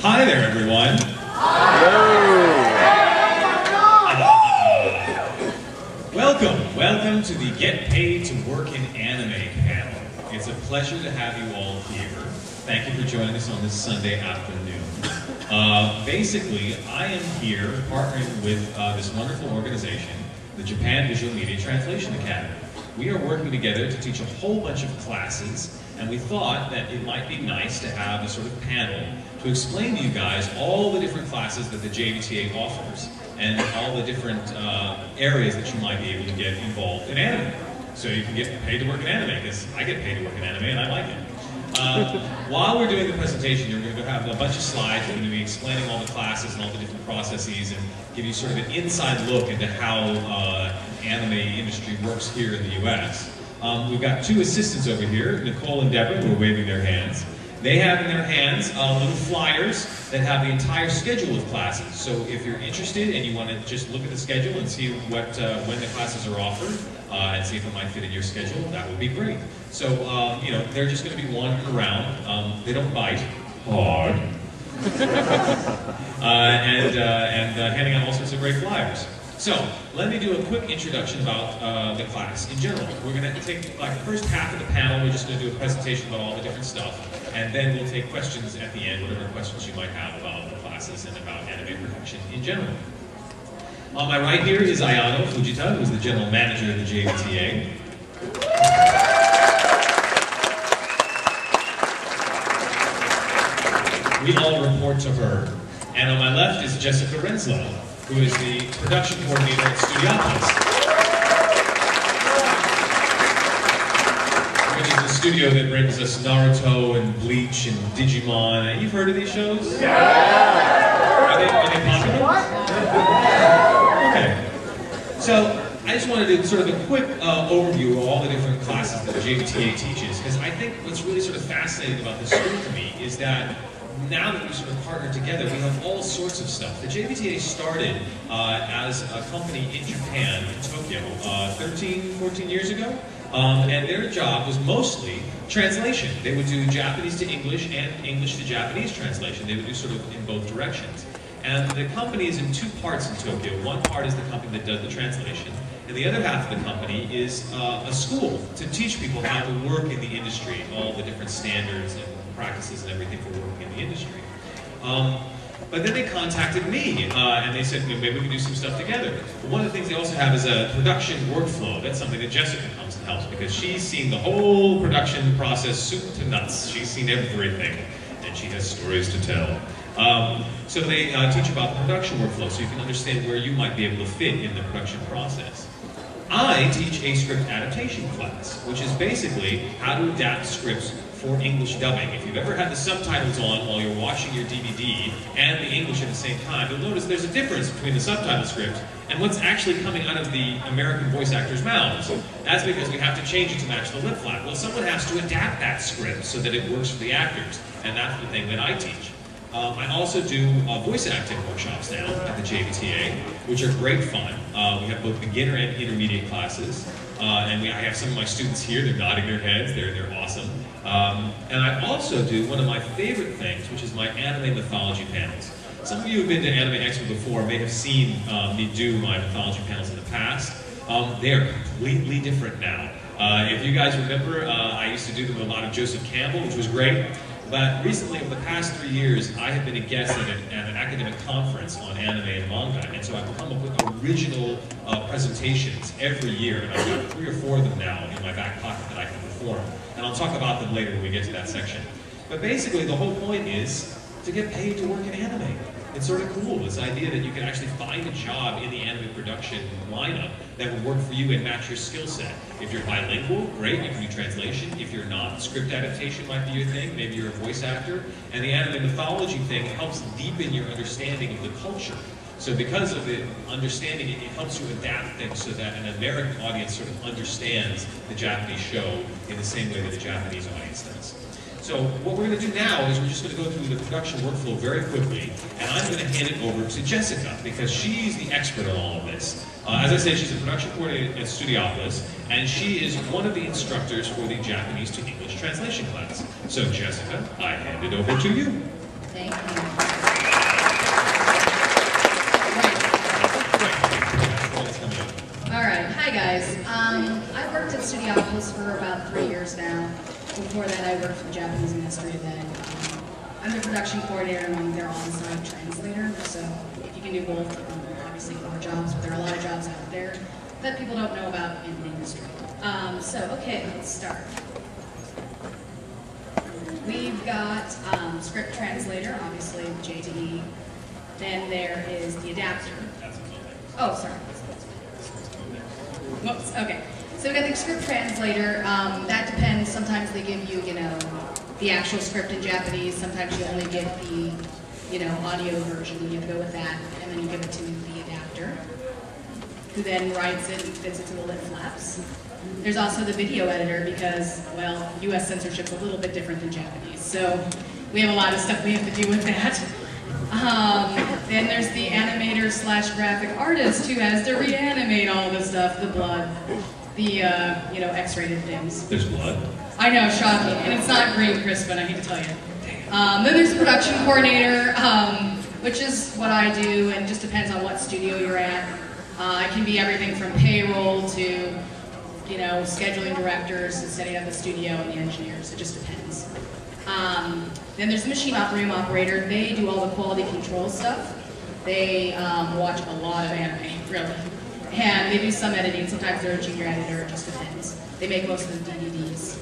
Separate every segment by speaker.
Speaker 1: Hi there, everyone. Welcome to the Get Paid to Work in Anime panel. It's a pleasure to have you all here. Thank you for joining us on this Sunday afternoon. Basically, I am here partnering with this wonderful organization, the Japan Visualmedia Translation Academy. We are working together to teach a whole bunch of classes, and we thought that it might be nice to have a sort of panel to explain to you guys all the different classes that the JVTA offers and all the different areas that you might be able to get involved in anime. So you can get paid to work in anime, because I get paid to work in anime and I like it. While we're doing the presentation, you're going to have a bunch of slides. We're going to be explaining all the classes and all the different processes and give you sort of an inside look into how anime industry works here in the US. We've got two assistants over here, Nicole and Deborah, who are waving their hands. They have in their hands little flyers that have the entire schedule of classes. So if you're interested and you want to just look at the schedule and see what when the classes are offered and see if it might fit in your schedule, that would be great. So you know, they're just going to be wandering around. They don't bite hard, and handing out all sorts of great flyers. So, let me do a quick introduction about the class in general. We're going to take like the first half of the panel, we're just going to do a presentation about all the different stuff, and then we'll take questions at the end, whatever questions you might have about the classes and about anime production in general. On my right here is Ayano Fujita, who's the general manager of the JVTA. We all report to her. And on my left is Jessica Renslow, who is the production coordinator at Studiopolis, which is the studio that brings us Naruto and Bleach and Digimon. You've heard of these shows? Yeah! Are they popular? Okay. So, I just wanted to sort of a quick overview of all the different classes that the JVTA teaches, because I think what's really sort of fascinating about this school to me is that now that we sort of partner together, we have all sorts of stuff. The JVTA started as a company in Japan, in Tokyo, 13, 14 years ago. And their job was mostly translation. They would do Japanese to English and English to Japanese translation. They would do sort of in both directions. And the company is in two parts in Tokyo. One part is the company that does the translation, and the other half of the company is a school to teach people how to work in the industry, all the different standards and practices and everything for working in the industry. But then they contacted me, and they said, maybe we can do some stuff together. But one of the things they also have is a production workflow. That's something that Jessica comes and helps, because she's seen the whole production process soup to nuts. She's seen everything, and she has stories to tell. So they teach about the production workflow, so you can understand where you might be able to fit in the production process. I teach a script adaptation class, which is basically how to adapt scripts for English dubbing. If you've ever had the subtitles on while you're watching your DVD and the English at the same time, you'll notice there's a difference between the subtitle script and what's actually coming out of the American voice actors' mouths. That's because we have to change it to match the lip flap. Well, someone has to adapt that script so that it works for the actors, and that's the thing that I teach. I also do voice acting workshops now at the JVTA, which are great fun. We have both beginner and intermediate classes, and I have some of my students here. They're nodding their heads. They're awesome. And I also do one of my favorite things, which is my anime mythology panels. Some of you who've been to Anime Expo before may have seen me do my mythology panels in the past. They are completely different now. If you guys remember, I used to do them with a lot of Joseph Campbell, which was great. But recently, over the past 3 years, I have been a guest at an academic conference on anime and manga, and so I've come up with original presentations every year, and I've got 3 or 4 of them now in my back pocket that I can perform. And I'll talk about them later when we get to that section. But basically, the whole point is to get paid to work in anime. It's sort of cool, this idea that you can actually find a job in the anime production lineup that will work for you and match your skill set. If you're bilingual, great, you can do translation. If you're not, script adaptation might be your thing. Maybe you're a voice actor. And the anime mythology thing helps deepen your understanding of the culture. So because of the understanding, it helps you adapt things so that an American audience sort of understands the Japanese show in the same way that a Japanese audience does. So what we're going to do now is we're just going to go through the production workflow very quickly, and I'm going to hand it over to Jessica, because she's the expert on all of this. As I said, she's a production coordinator at Studiopolis, and she is one of the instructors for the Japanese to English translation class. So Jessica, I hand it over to you.
Speaker 2: Thank you. Studiopolis for about 3 years now. Before that, I worked for the Japanese industry. Then I'm the production coordinator and I'm their on-site translator. So if you can do both, obviously more jobs, but there are a lot of jobs out there that people don't know about in the industry. Okay, let's start. We've got script translator, obviously JVTA. Then there is the adapter. Oh, sorry. Whoops, okay. So we've got the script translator. That depends. Sometimes they give you, the actual script in Japanese. Sometimes you only get the, audio version, and you have to go with that. And then you give it to the adapter, who then writes it and fits it to the lid flaps. There's also the video editor because, well, US censorship's a little bit different than Japanese. So we have a lot of stuff we have to do with that. Then there's the animator / graphic artist who has to reanimate all the stuff, the blood, the, X-rated things.
Speaker 1: There's blood?
Speaker 2: I know, shocking. And it's not great, Crispin, I hate to tell you. Then there's the production coordinator, which is what I do, and just depends on what studio you're at. It can be everything from payroll to, scheduling directors and setting up the studio and the engineers. It just depends. Then there's the machine room operator. They do all the quality control stuff. They watch a lot of anime, really. And they do some editing. Sometimes they're a junior editor. It just depends. They make most of the DVDs.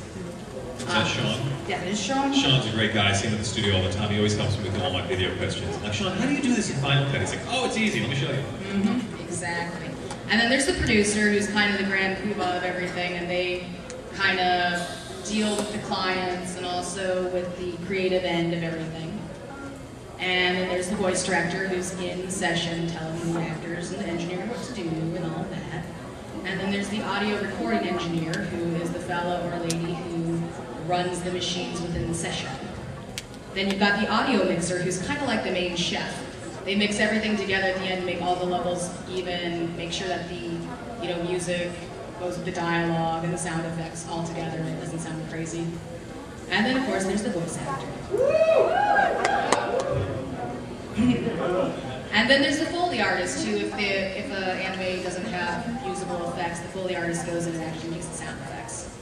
Speaker 1: Is that Sean?
Speaker 2: Yeah, that is Sean.
Speaker 1: Sean's a great guy. I see him at the studio all the time. He always helps me with all my video questions. I'm like, Sean, how do you do this in Final Cut? He's like, oh, it's easy. Let me show you.
Speaker 2: Exactly. And then there's the producer, who's kind of the grand poobah of everything, and they kind of deal with the clients and also with the creative end of everything. And then there's the voice director, who's in session telling the actors and the engineer what to do and all that. And then there's the audio recording engineer, who is the fellow or lady who runs the machines within the session. Then you've got the audio mixer, who's kind of like the main chef. They mix everything together at the end, make all the levels even, make sure that the music goes with the dialogue and the sound effects all together and it doesn't sound crazy. And then of course there's the voice actor. And then there's the Foley artist who, if an anime doesn't have usable effects, the Foley artist goes in and actually makes the sound effects.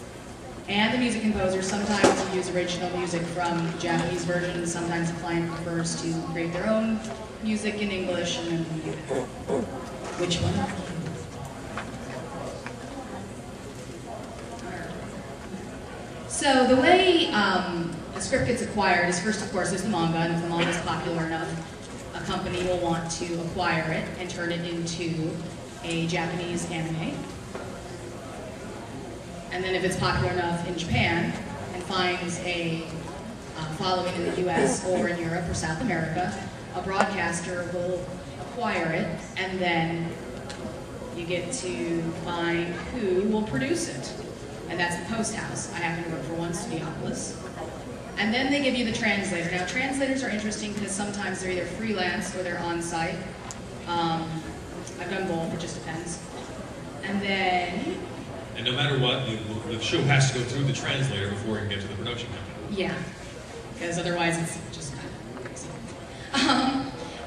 Speaker 2: And the music composer, sometimes you use original music from the Japanese version, sometimes the client prefers to create their own music in English, and then we do that. Which one? So the way a script gets acquired is first, of course, there's the manga, and if the manga is popular enough, a company will want to acquire it and turn it into a Japanese anime. And then if it's popular enough in Japan and finds a following in the US or in Europe or South America, a broadcaster will acquire it, and then you get to find who will produce it. And that's the post house. I happen to work for one, Studiopolis. And then they give you the translator. Now, translators are interesting because sometimes they're either freelance or they're on-site. I've done both, it just depends. And then...
Speaker 1: And no matter what, the show has to go through the translator before it can get to the production company.
Speaker 2: Yeah, because otherwise it's just kind of crazy.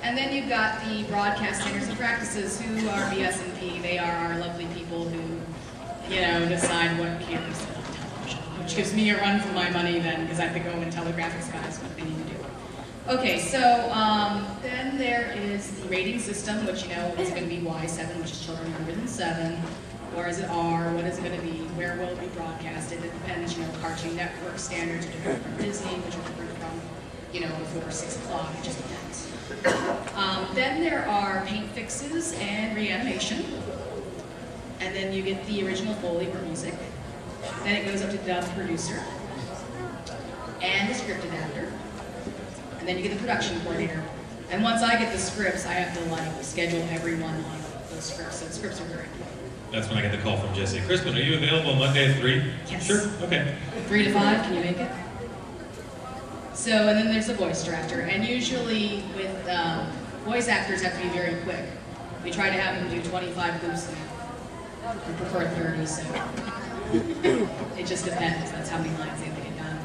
Speaker 2: And then you've got the broadcast standards and practices, who are BS&P. They are our lovely people who, decide what can be said on television, which gives me a run for my money then, because I have to go and tell the graphics guys what they need to do. Okay, so then there is the rating system, which, is it going to be Y7, which is children younger than 7, or is it R, what is it going to be, where will it be broadcasted? It depends, Cartoon Network standards are different from Disney, which are different from, before 6 o'clock, it just depends. Then there are paint fixes and reanimation. And then you get the original Foley or music. Then it goes up to dub producer and the script adapter. And then you get the production coordinator. And once I get the scripts, I have to schedule everyone on those scripts. So the scripts are very important.
Speaker 1: That's when I get the call from Jesse. Crispin, are you available Monday at 3?
Speaker 2: Yes.
Speaker 1: Sure, okay.
Speaker 2: 3 to 5, can you make it? So, and then there's the voice director. And usually with voice actors have to be very quick. We try to have them do 25 loops and we prefer 30, so it just depends. That's how many lines they have to get done.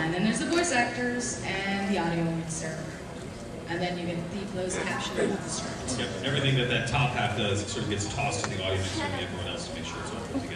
Speaker 2: And then there's the voice actors and the audio mixer. And then you get the closed caption of the script.
Speaker 1: Yep, everything that top half does sort of gets tossed to the audio mixer and everyone else to make sure it's all put together.